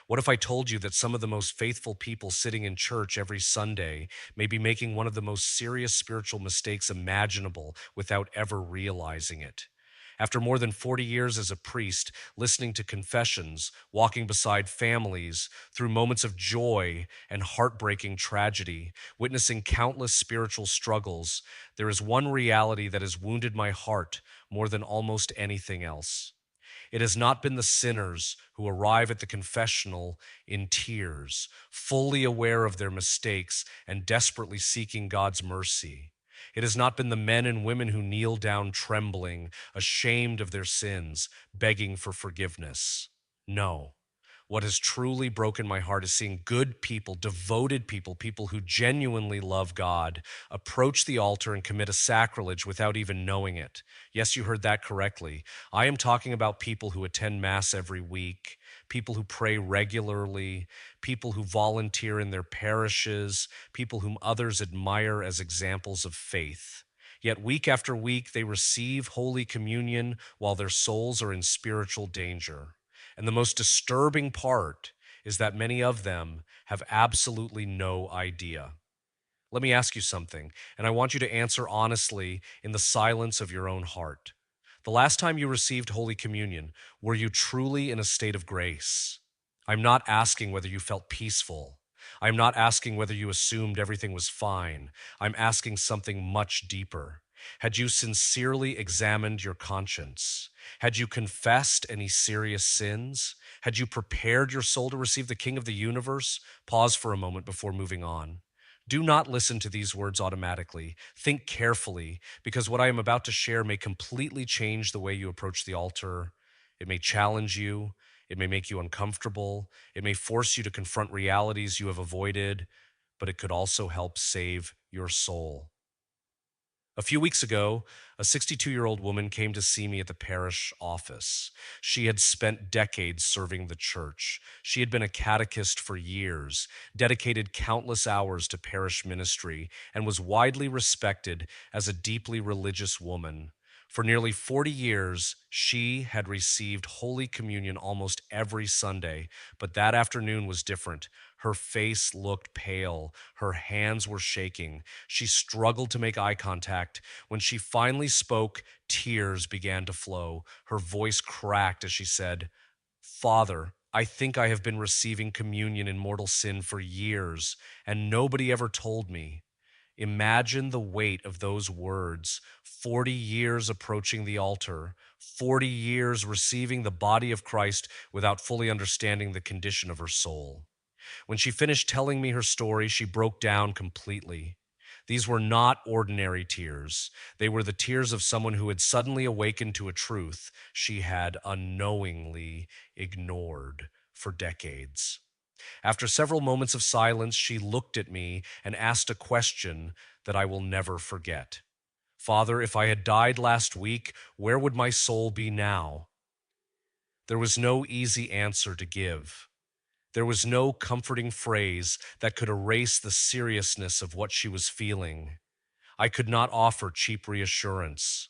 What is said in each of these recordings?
What if I told you that some of the most faithful people sitting in church every Sunday may be making one of the most serious spiritual mistakes imaginable without ever realizing it? After more than 40 years as a priest, listening to confessions, walking beside families, through moments of joy and heartbreaking tragedy, witnessing countless spiritual struggles, there is one reality that has wounded my heart more than almost anything else. It has not been the sinners who arrive at the confessional in tears, fully aware of their mistakes and desperately seeking God's mercy. It has not been the men and women who kneel down trembling, ashamed of their sins, begging for forgiveness. No. What has truly broken my heart is seeing good people, devoted people, people who genuinely love God, approach the altar and commit a sacrilege without even knowing it. Yes, you heard that correctly. I am talking about people who attend Mass every week, people who pray regularly, people who volunteer in their parishes, people whom others admire as examples of faith. Yet week after week, they receive Holy Communion while their souls are in spiritual danger. And the most disturbing part is that many of them have absolutely no idea. Let me ask you something, and I want you to answer honestly in the silence of your own heart. The last time you received Holy Communion, were you truly in a state of grace? I'm not asking whether you felt peaceful. I'm not asking whether you assumed everything was fine. I'm asking something much deeper. Had you sincerely examined your conscience? Had you confessed any serious sins? Had you prepared your soul to receive the King of the universe? Pause for a moment before moving on. Do not listen to these words automatically. Think carefully, because what I am about to share may completely change the way you approach the altar. It may challenge you. It may make you uncomfortable. It may force you to confront realities you have avoided, but it could also help save your soul. A few weeks ago, a 62-year-old woman came to see me at the parish office. She had spent decades serving the church. She had been a catechist for years, dedicated countless hours to parish ministry, and was widely respected as a deeply religious woman. For nearly 40 years, she had received Holy Communion almost every Sunday, but that afternoon was different. Her face looked pale. Her hands were shaking. She struggled to make eye contact. When she finally spoke, tears began to flow. Her voice cracked as she said, "Father, I think I have been receiving communion in mortal sin for years, and nobody ever told me." Imagine the weight of those words. 40 years approaching the altar, 40 years receiving the body of Christ without fully understanding the condition of her soul. When she finished telling me her story, she broke down completely. These were not ordinary tears. They were the tears of someone who had suddenly awakened to a truth she had unknowingly ignored for decades. After several moments of silence, she looked at me and asked a question that I will never forget. "Father, if I had died last week, where would my soul be now?" There was no easy answer to give. There was no comforting phrase that could erase the seriousness of what she was feeling. I could not offer cheap reassurance.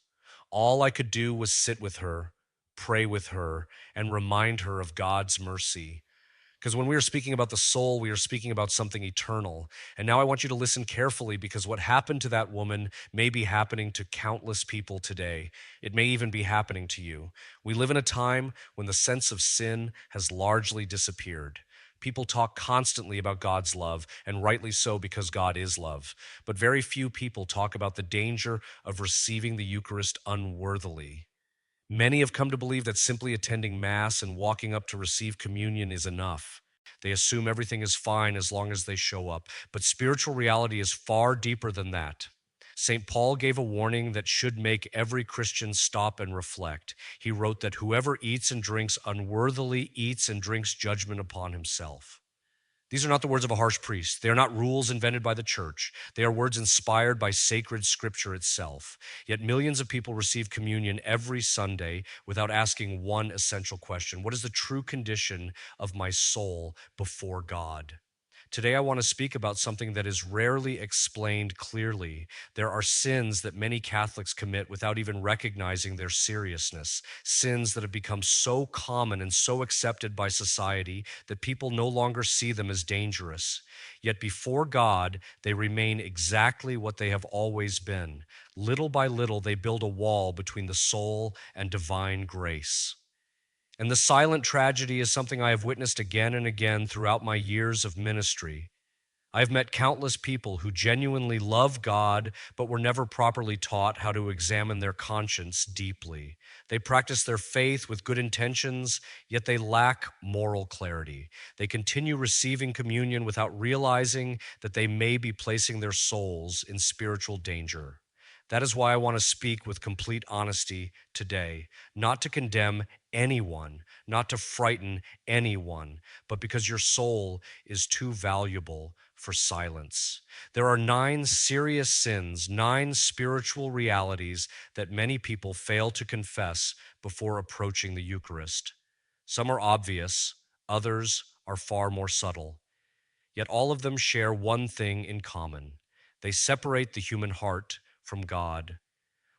All I could do was sit with her, pray with her, and remind her of God's mercy. Because when we are speaking about the soul, we are speaking about something eternal. And now I want you to listen carefully, because what happened to that woman may be happening to countless people today. It may even be happening to you. We live in a time when the sense of sin has largely disappeared. People talk constantly about God's love, and rightly so, because God is love. But very few people talk about the danger of receiving the Eucharist unworthily. Many have come to believe that simply attending Mass and walking up to receive communion is enough. They assume everything is fine as long as they show up. But spiritual reality is far deeper than that. St. Paul gave a warning that should make every Christian stop and reflect. He wrote that whoever eats and drinks unworthily eats and drinks judgment upon himself. These are not the words of a harsh priest. They are not rules invented by the church. They are words inspired by sacred scripture itself. Yet millions of people receive communion every Sunday without asking one essential question: what is the true condition of my soul before God? Today, I want to speak about something that is rarely explained clearly. There are sins that many Catholics commit without even recognizing their seriousness, sins that have become so common and so accepted by society that people no longer see them as dangerous. Yet before God, they remain exactly what they have always been. Little by little, they build a wall between the soul and divine grace. And the silent tragedy is something I have witnessed again and again throughout my years of ministry. I've met countless people who genuinely love God, but were never properly taught how to examine their conscience deeply. They practice their faith with good intentions, yet they lack moral clarity. They continue receiving communion without realizing that they may be placing their souls in spiritual danger. That is why I want to speak with complete honesty today, not to condemn anyone, not to frighten anyone, but because your soul is too valuable for silence. There are 9 serious sins, 9 spiritual realities that many people fail to confess before approaching the Eucharist. Some are obvious, others are far more subtle. Yet all of them share one thing in common: they separate the human heart from God.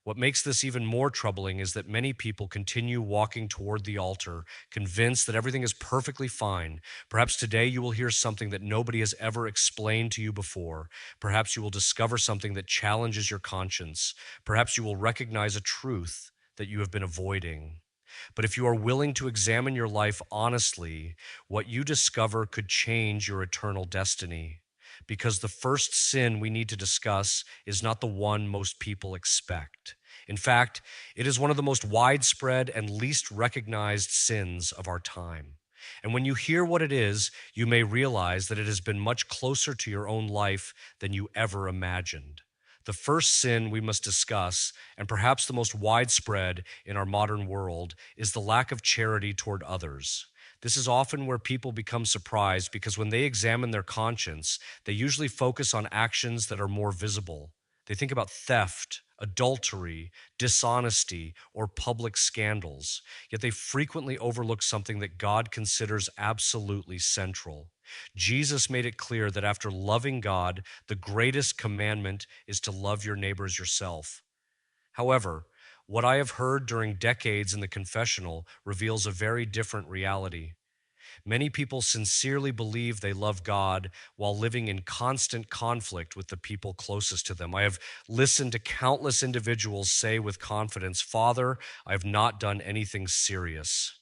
What makes this even more troubling is that many people continue walking toward the altar, convinced that everything is perfectly fine. Perhaps today you will hear something that nobody has ever explained to you before. Perhaps you will discover something that challenges your conscience. Perhaps you will recognize a truth that you have been avoiding. But if you are willing to examine your life honestly, what you discover could change your eternal destiny. Because the first sin we need to discuss is not the one most people expect. In fact, it is one of the most widespread and least recognized sins of our time. And when you hear what it is, you may realize that it has been much closer to your own life than you ever imagined. The first sin we must discuss, and perhaps the most widespread in our modern world, is the lack of charity toward others. This is often where people become surprised because when they examine their conscience, they usually focus on actions that are more visible. They think about theft, adultery, dishonesty, or public scandals, yet they frequently overlook something that God considers absolutely central. Jesus made it clear that after loving God, the greatest commandment is to love your neighbor as yourself. However, what I have heard during decades in the confessional reveals a very different reality. Many people sincerely believe they love God while living in constant conflict with the people closest to them. I have listened to countless individuals say with confidence, "Father, I have not done anything serious."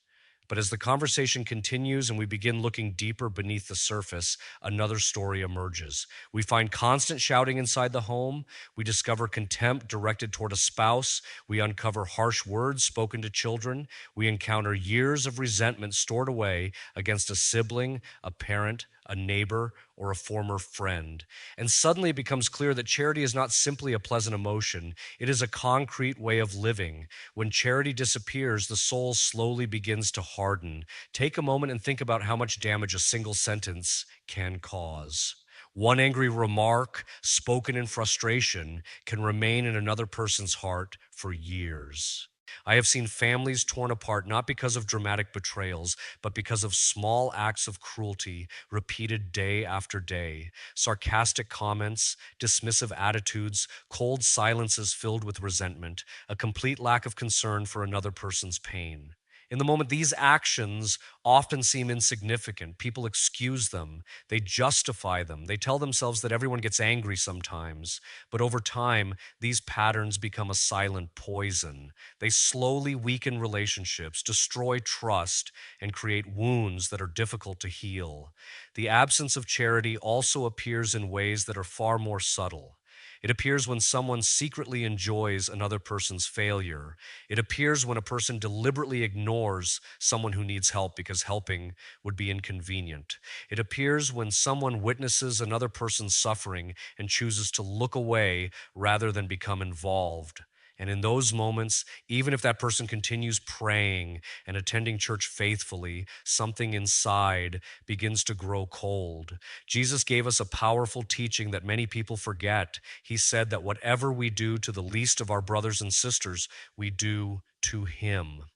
But as the conversation continues and we begin looking deeper beneath the surface, another story emerges. We find constant shouting inside the home. We discover contempt directed toward a spouse. We uncover harsh words spoken to children. We encounter years of resentment stored away against a sibling, a parent, a neighbor, or a former friend. And suddenly it becomes clear that charity is not simply a pleasant emotion, it is a concrete way of living. When charity disappears, the soul slowly begins to harden. Take a moment and think about how much damage a single sentence can cause. One angry remark spoken in frustration can remain in another person's heart for years. I have seen families torn apart not because of dramatic betrayals, but because of small acts of cruelty repeated day after day. Sarcastic comments, dismissive attitudes, cold silences filled with resentment, a complete lack of concern for another person's pain. In the moment, these actions often seem insignificant. People excuse them, they justify them, they tell themselves that everyone gets angry sometimes. But over time, these patterns become a silent poison. They slowly weaken relationships, destroy trust, and create wounds that are difficult to heal. The absence of charity also appears in ways that are far more subtle. It appears when someone secretly enjoys another person's failure. It appears when a person deliberately ignores someone who needs help because helping would be inconvenient. It appears when someone witnesses another person's suffering and chooses to look away rather than become involved. And in those moments, even if that person continues praying and attending church faithfully, something inside begins to grow cold. Jesus gave us a powerful teaching that many people forget. He said that whatever we do to the least of our brothers and sisters, we do to him.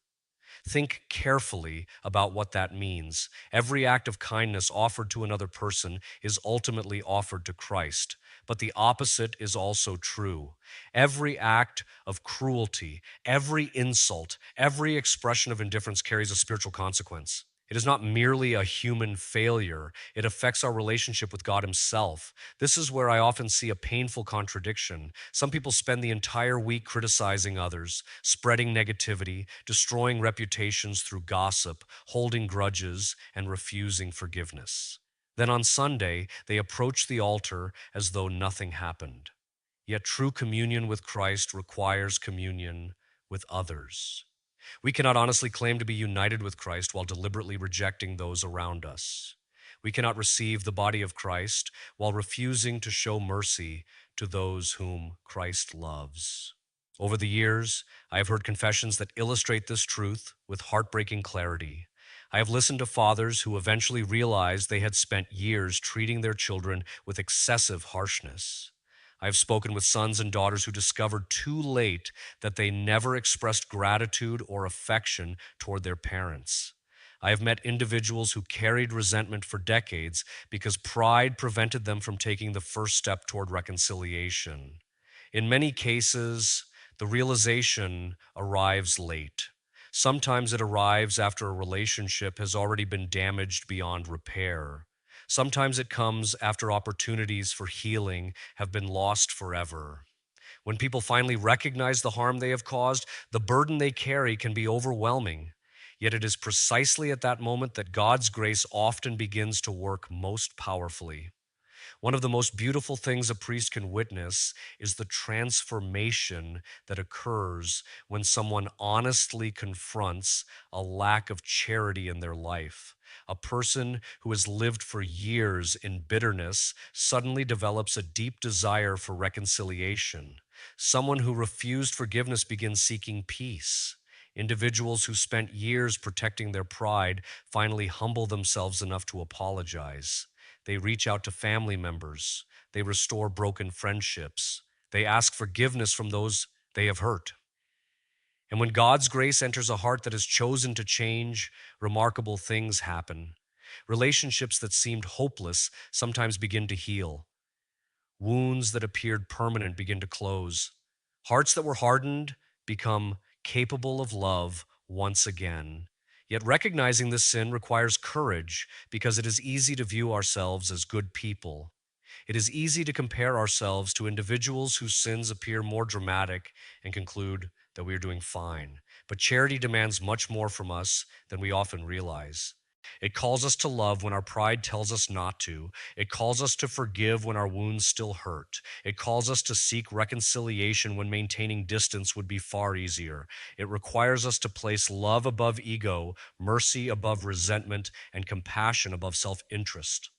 Think carefully about what that means. Every act of kindness offered to another person is ultimately offered to Christ. But the opposite is also true. Every act of cruelty, every insult, every expression of indifference carries a spiritual consequence. It is not merely a human failure, it affects our relationship with God Himself. This is where I often see a painful contradiction. Some people spend the entire week criticizing others, spreading negativity, destroying reputations through gossip, holding grudges, and refusing forgiveness. Then on Sunday, they approach the altar as though nothing happened. Yet true communion with Christ requires communion with others. We cannot honestly claim to be united with Christ while deliberately rejecting those around us. We cannot receive the body of Christ while refusing to show mercy to those whom Christ loves. Over the years, I have heard confessions that illustrate this truth with heartbreaking clarity. I have listened to fathers who eventually realized they had spent years treating their children with excessive harshness. I have spoken with sons and daughters who discovered too late that they never expressed gratitude or affection toward their parents. I have met individuals who carried resentment for decades because pride prevented them from taking the first step toward reconciliation. In many cases, the realization arrives late. Sometimes it arrives after a relationship has already been damaged beyond repair. Sometimes it comes after opportunities for healing have been lost forever. When people finally recognize the harm they have caused, the burden they carry can be overwhelming. Yet it is precisely at that moment that God's grace often begins to work most powerfully. One of the most beautiful things a priest can witness is the transformation that occurs when someone honestly confronts a lack of charity in their life. A person who has lived for years in bitterness suddenly develops a deep desire for reconciliation. Someone who refused forgiveness begins seeking peace. Individuals who spent years protecting their pride finally humble themselves enough to apologize. They reach out to family members. They restore broken friendships. They ask forgiveness from those they have hurt. And when God's grace enters a heart that has chosen to change, remarkable things happen. Relationships that seemed hopeless sometimes begin to heal. Wounds that appeared permanent begin to close. Hearts that were hardened become capable of love once again. Yet recognizing this sin requires courage because it is easy to view ourselves as good people. It is easy to compare ourselves to individuals whose sins appear more dramatic and conclude that we are doing fine. But charity demands much more from us than we often realize. It calls us to love when our pride tells us not to. It calls us to forgive when our wounds still hurt. It calls us to seek reconciliation when maintaining distance would be far easier. It requires us to place love above ego, mercy above resentment, and compassion above self-interest.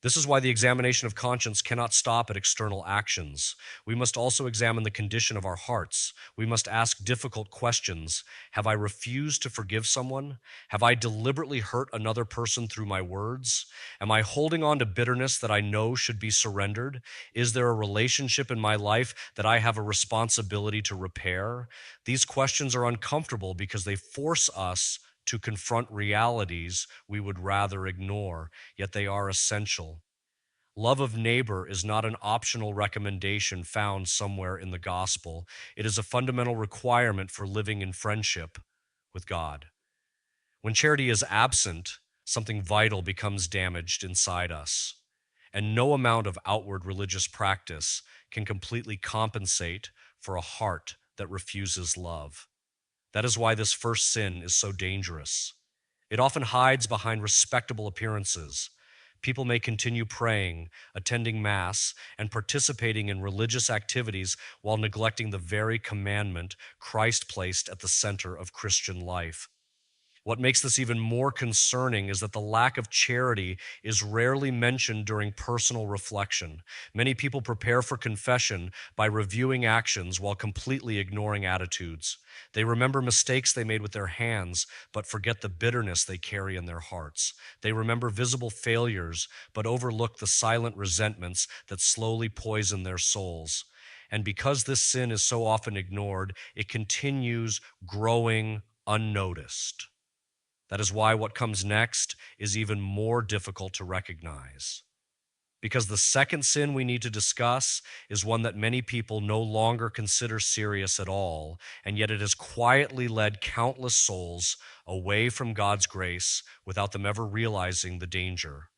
This is why the examination of conscience cannot stop at external actions. We must also examine the condition of our hearts. We must ask difficult questions. Have I refused to forgive someone? Have I deliberately hurt another person through my words? Am I holding on to bitterness that I know should be surrendered? Is there a relationship in my life that I have a responsibility to repair? These questions are uncomfortable because they force us to confront realities we would rather ignore, yet they are essential. Love of neighbor is not an optional recommendation found somewhere in the gospel. It is a fundamental requirement for living in friendship with God. When charity is absent, something vital becomes damaged inside us. And no amount of outward religious practice can completely compensate for a heart that refuses love. That is why this first sin is so dangerous. It often hides behind respectable appearances. People may continue praying, attending Mass, and participating in religious activities while neglecting the very commandment Christ placed at the center of Christian life. What makes this even more concerning is that the lack of charity is rarely mentioned during personal reflection. Many people prepare for confession by reviewing actions while completely ignoring attitudes. They remember mistakes they made with their hands, but forget the bitterness they carry in their hearts. They remember visible failures, but overlook the silent resentments that slowly poison their souls. And because this sin is so often ignored, it continues growing unnoticed. That is why what comes next is even more difficult to recognize. Because the second sin we need to discuss is one that many people no longer consider serious at all, and yet it has quietly led countless souls away from God's grace without them ever realizing the danger.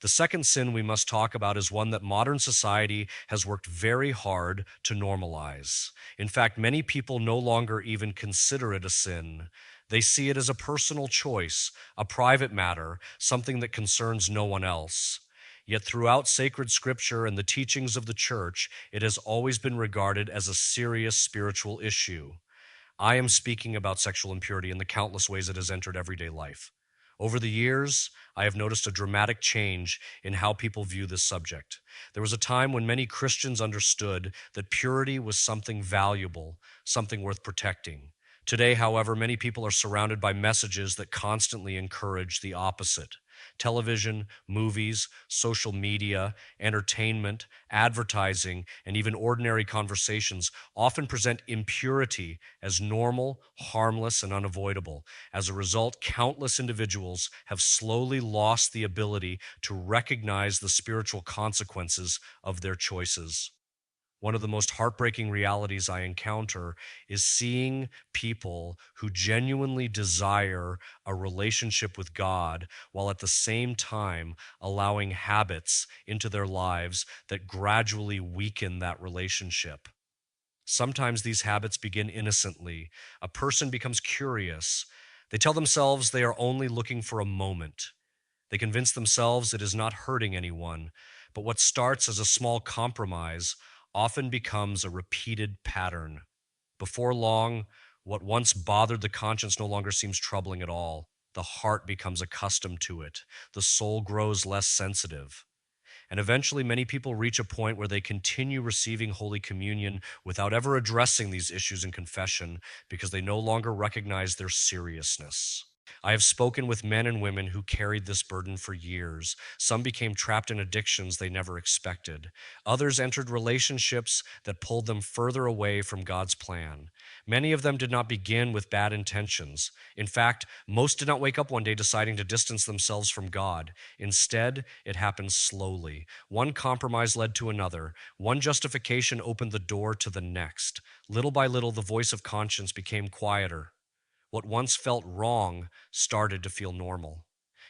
The second sin we must talk about is one that modern society has worked very hard to normalize. In fact, many people no longer even consider it a sin. They see it as a personal choice, a private matter, something that concerns no one else. Yet throughout sacred scripture and the teachings of the church, it has always been regarded as a serious spiritual issue. I am speaking about sexual impurity in the countless ways it has entered everyday life. Over the years, I have noticed a dramatic change in how people view this subject. There was a time when many Christians understood that purity was something valuable, something worth protecting. Today, however, many people are surrounded by messages that constantly encourage the opposite. Television, movies, social media, entertainment, advertising, and even ordinary conversations often present impurity as normal, harmless, and unavoidable. As a result, countless individuals have slowly lost the ability to recognize the spiritual consequences of their choices. One of the most heartbreaking realities I encounter is seeing people who genuinely desire a relationship with God while at the same time allowing habits into their lives that gradually weaken that relationship. Sometimes these habits begin innocently. A person becomes curious. They tell themselves they are only looking for a moment. They convince themselves it is not hurting anyone. But what starts as a small compromise often becomes a repeated pattern. Before long, what once bothered the conscience no longer seems troubling at all. The heart becomes accustomed to it. The soul grows less sensitive. And eventually, many people reach a point where they continue receiving Holy Communion without ever addressing these issues in confession because they no longer recognize their seriousness. I have spoken with men and women who carried this burden for years. Some became trapped in addictions they never expected. Others entered relationships that pulled them further away from God's plan. Many of them did not begin with bad intentions. In fact, most did not wake up one day deciding to distance themselves from God. Instead, it happened slowly. One compromise led to another. One justification opened the door to the next. Little by little, the voice of conscience became quieter. What once felt wrong started to feel normal.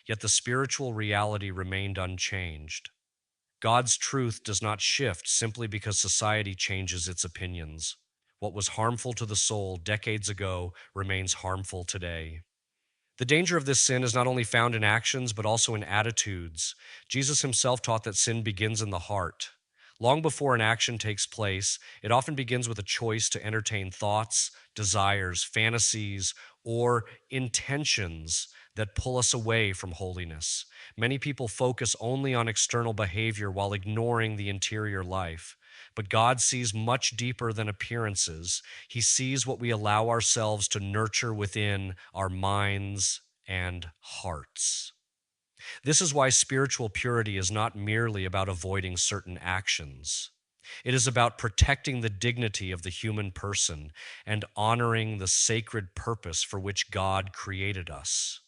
Yet the spiritual reality remained unchanged. God's truth does not shift simply because society changes its opinions. What was harmful to the soul decades ago remains harmful today. The danger of this sin is not only found in actions, but also in attitudes. Jesus himself taught that sin begins in the heart. Long before an action takes place, it often begins with a choice to entertain thoughts, desires, fantasies, or intentions that pull us away from holiness. Many people focus only on external behavior while ignoring the interior life. But God sees much deeper than appearances. He sees what we allow ourselves to nurture within our minds and hearts. This is why spiritual purity is not merely about avoiding certain actions. It is about protecting the dignity of the human person and honoring the sacred purpose for which God created us.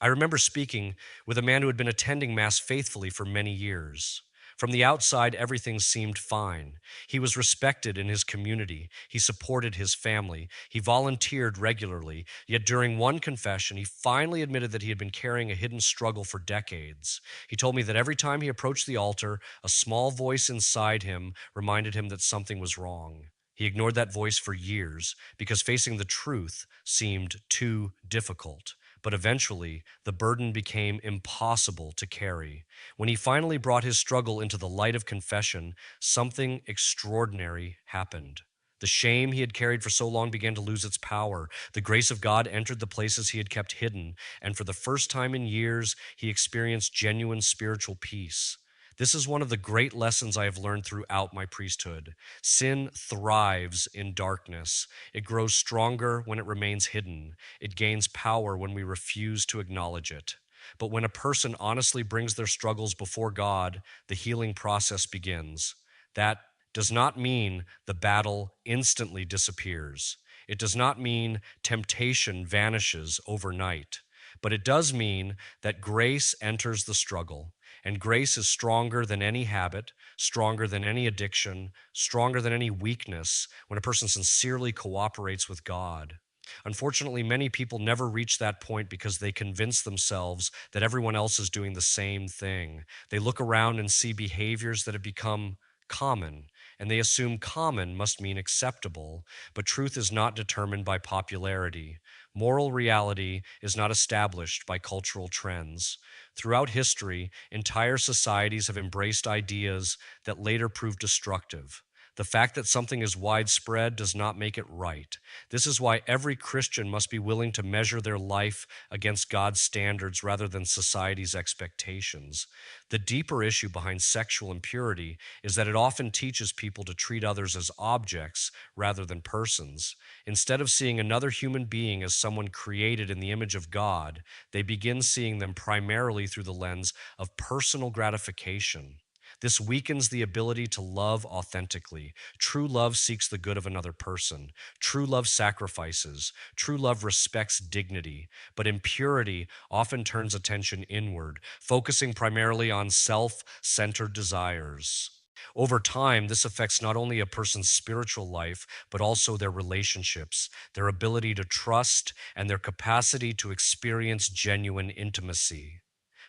I remember speaking with a man who had been attending Mass faithfully for many years. From the outside, everything seemed fine. He was respected in his community. He supported his family. He volunteered regularly. Yet during one confession, he finally admitted that he had been carrying a hidden struggle for decades. He told me that every time he approached the altar, a small voice inside him reminded him that something was wrong. He ignored that voice for years because facing the truth seemed too difficult. But eventually, the burden became impossible to carry. When he finally brought his struggle into the light of confession, something extraordinary happened. The shame he had carried for so long began to lose its power. The grace of God entered the places he had kept hidden, and for the first time in years, he experienced genuine spiritual peace. This is one of the great lessons I have learned throughout my priesthood. Sin thrives in darkness. It grows stronger when it remains hidden. It gains power when we refuse to acknowledge it. But when a person honestly brings their struggles before God, the healing process begins. That does not mean the battle instantly disappears. It does not mean temptation vanishes overnight, but it does mean that grace enters the struggle. And grace is stronger than any habit, stronger than any addiction, stronger than any weakness when a person sincerely cooperates with God. Unfortunately, many people never reach that point because they convince themselves that everyone else is doing the same thing. They look around and see behaviors that have become common, and they assume common must mean acceptable, but truth is not determined by popularity. Moral reality is not established by cultural trends. Throughout history, entire societies have embraced ideas that later proved destructive. The fact that something is widespread does not make it right. This is why every Christian must be willing to measure their life against God's standards rather than society's expectations. The deeper issue behind sexual impurity is that it often teaches people to treat others as objects rather than persons. Instead of seeing another human being as someone created in the image of God, they begin seeing them primarily through the lens of personal gratification. This weakens the ability to love authentically. True love seeks the good of another person. True love sacrifices. True love respects dignity. But impurity often turns attention inward, focusing primarily on self centered desires. Over time, this affects not only a person's spiritual life, but also their relationships, their ability to trust, and their capacity to experience genuine intimacy.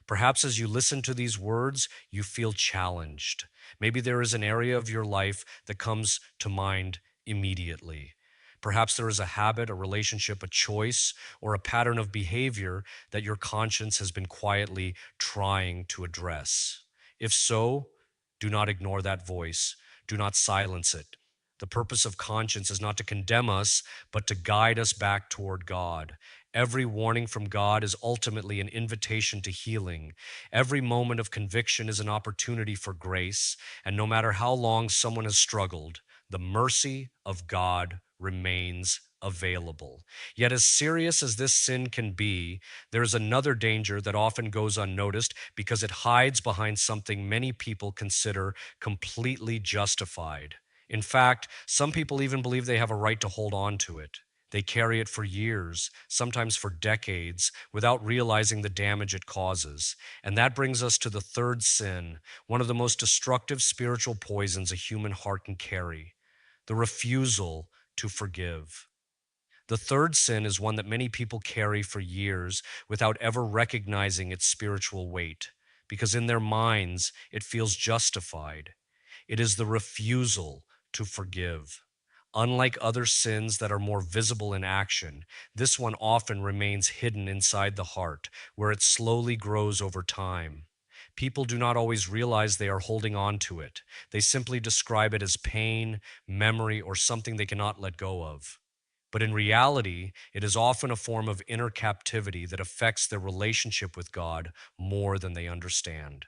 Perhaps as you listen to these words, you feel challenged. Maybe there is an area of your life that comes to mind immediately. Perhaps there is a habit, a relationship, a choice, or a pattern of behavior that your conscience has been quietly trying to address. If so, do not ignore that voice. Do not silence it. The purpose of conscience is not to condemn us, but to guide us back toward God. Every warning from God is ultimately an invitation to healing. Every moment of conviction is an opportunity for grace. And no matter how long someone has struggled, the mercy of God remains available. Yet, as serious as this sin can be, there is another danger that often goes unnoticed because it hides behind something many people consider completely justified. In fact, some people even believe they have a right to hold on to it. They carry it for years, sometimes for decades, without realizing the damage it causes. And that brings us to the third sin, one of the most destructive spiritual poisons a human heart can carry: the refusal to forgive. The third sin is one that many people carry for years without ever recognizing its spiritual weight, because in their minds it feels justified. It is the refusal to forgive. Unlike other sins that are more visible in action, this one often remains hidden inside the heart, where it slowly grows over time. People do not always realize they are holding on to it. They simply describe it as pain, memory, or something they cannot let go of. But in reality, it is often a form of inner captivity that affects their relationship with God more than they understand.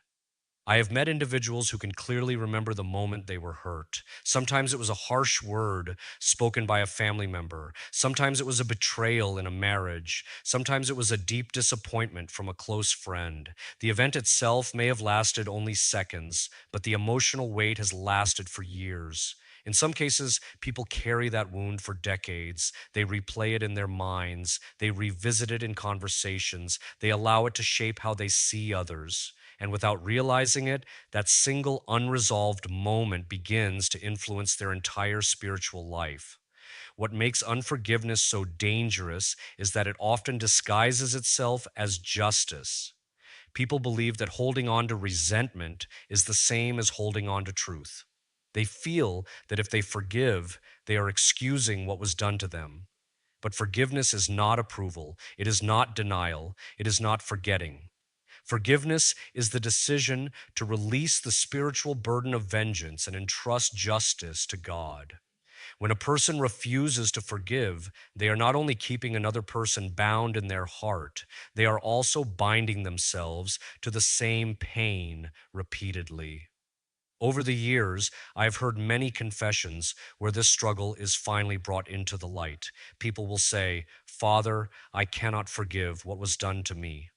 I have met individuals who can clearly remember the moment they were hurt. Sometimes it was a harsh word spoken by a family member. Sometimes it was a betrayal in a marriage. Sometimes it was a deep disappointment from a close friend. The event itself may have lasted only seconds, but the emotional weight has lasted for years. In some cases, people carry that wound for decades. They replay it in their minds. They revisit it in conversations. They allow it to shape how they see others. And without realizing it, that single unresolved moment begins to influence their entire spiritual life. What makes unforgiveness so dangerous is that it often disguises itself as justice. People believe that holding on to resentment is the same as holding on to truth. They feel that if they forgive, they are excusing what was done to them. But forgiveness is not approval, it is not denial, it is not forgetting. Forgiveness is the decision to release the spiritual burden of vengeance and entrust justice to God. When a person refuses to forgive, they are not only keeping another person bound in their heart, they are also binding themselves to the same pain repeatedly. Over the years, I've heard many confessions where this struggle is finally brought into the light. People will say, "Father, I cannot forgive what was done to me."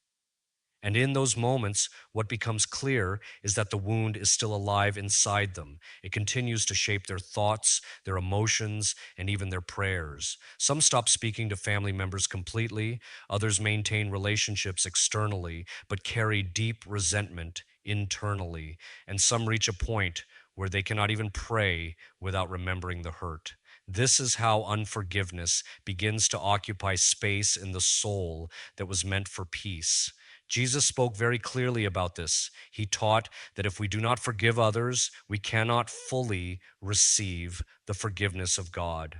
And in those moments, what becomes clear is that the wound is still alive inside them. It continues to shape their thoughts, their emotions, and even their prayers. Some stop speaking to family members completely, others maintain relationships externally, but carry deep resentment internally. And some reach a point where they cannot even pray without remembering the hurt. This is how unforgiveness begins to occupy space in the soul that was meant for peace. Jesus spoke very clearly about this. He taught that if we do not forgive others, we cannot fully receive the forgiveness of God.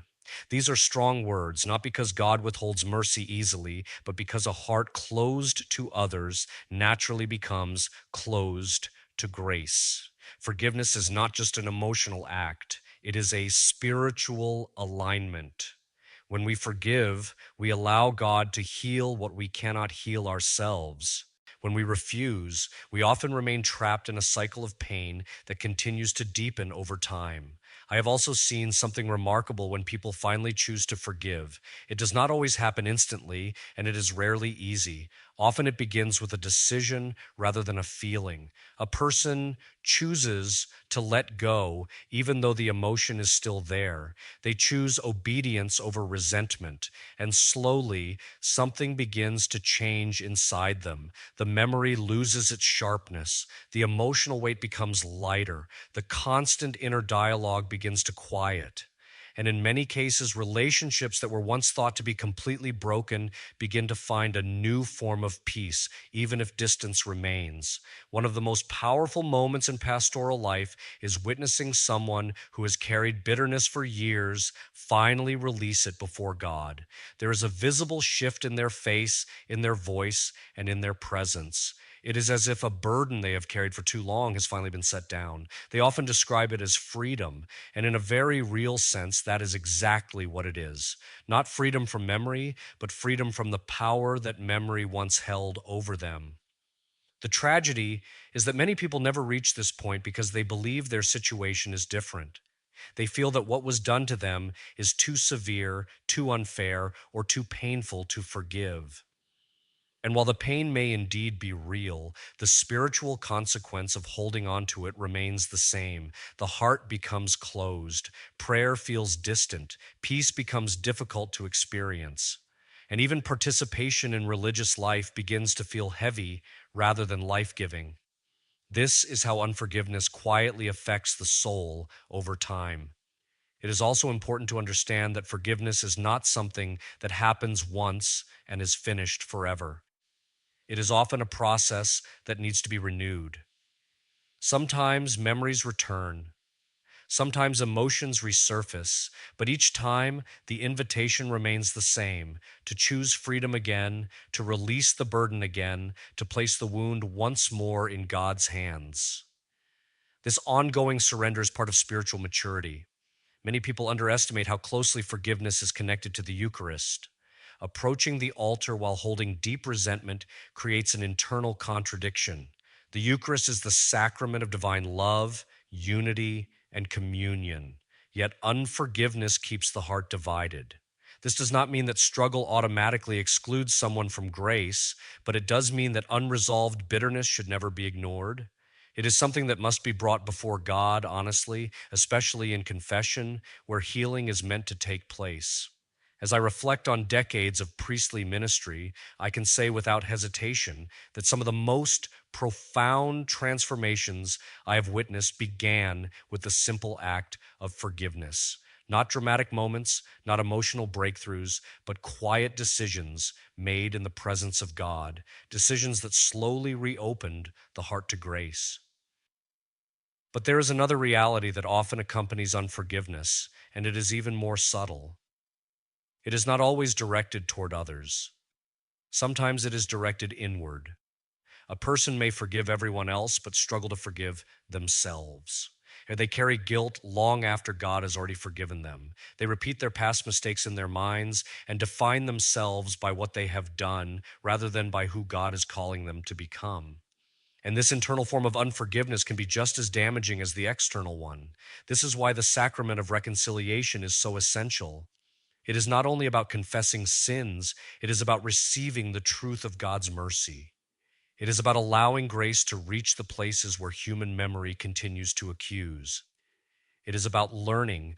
These are strong words, not because God withholds mercy easily, but because a heart closed to others naturally becomes closed to grace. Forgiveness is not just an emotional act, it is a spiritual alignment. When we forgive, we allow God to heal what we cannot heal ourselves. When we refuse, we often remain trapped in a cycle of pain that continues to deepen over time. I have also seen something remarkable when people finally choose to forgive. It does not always happen instantly, and it is rarely easy. Often it begins with a decision rather than a feeling. A person chooses to let go even though the emotion is still there. They choose obedience over resentment, and slowly something begins to change inside them. The memory loses its sharpness, the emotional weight becomes lighter, the constant inner dialogue begins to quiet. And in many cases, relationships that were once thought to be completely broken begin to find a new form of peace, even if distance remains. One of the most powerful moments in pastoral life is witnessing someone who has carried bitterness for years finally release it before God. There is a visible shift in their face, in their voice, and in their presence. It is as if a burden they have carried for too long has finally been set down. They often describe it as freedom, and in a very real sense, that is exactly what it is. Not freedom from memory, but freedom from the power that memory once held over them. The tragedy is that many people never reach this point because they believe their situation is different. They feel that what was done to them is too severe, too unfair, or too painful to forgive. And while the pain may indeed be real, the spiritual consequence of holding on to it remains the same. The heart becomes closed, prayer feels distant, peace becomes difficult to experience, and even participation in religious life begins to feel heavy rather than life giving. This is how unforgiveness quietly affects the soul over time. It is also important to understand that forgiveness is not something that happens once and is finished forever. It is often a process that needs to be renewed. Sometimes memories return, sometimes emotions resurface, but each time the invitation remains the same: to choose freedom again, to release the burden again, to place the wound once more in God's hands. This ongoing surrender is part of spiritual maturity. Many people underestimate how closely forgiveness is connected to the Eucharist. Approaching the altar while holding deep resentment creates an internal contradiction. The Eucharist is the sacrament of divine love, unity, and communion. Yet unforgiveness keeps the heart divided. This does not mean that struggle automatically excludes someone from grace, but it does mean that unresolved bitterness should never be ignored. It is something that must be brought before God honestly, especially in confession, where healing is meant to take place. As I reflect on decades of priestly ministry, I can say without hesitation that some of the most profound transformations I have witnessed began with the simple act of forgiveness. Not dramatic moments, not emotional breakthroughs, but quiet decisions made in the presence of God, decisions that slowly reopened the heart to grace. But there is another reality that often accompanies unforgiveness, and it is even more subtle. It is not always directed toward others. Sometimes it is directed inward. A person may forgive everyone else, but struggle to forgive themselves. And they carry guilt long after God has already forgiven them. They repeat their past mistakes in their minds and define themselves by what they have done rather than by who God is calling them to become. And this internal form of unforgiveness can be just as damaging as the external one. This is why the sacrament of reconciliation is so essential. It is not only about confessing sins, it is about receiving the truth of God's mercy. It is about allowing grace to reach the places where human memory continues to accuse. It is about learning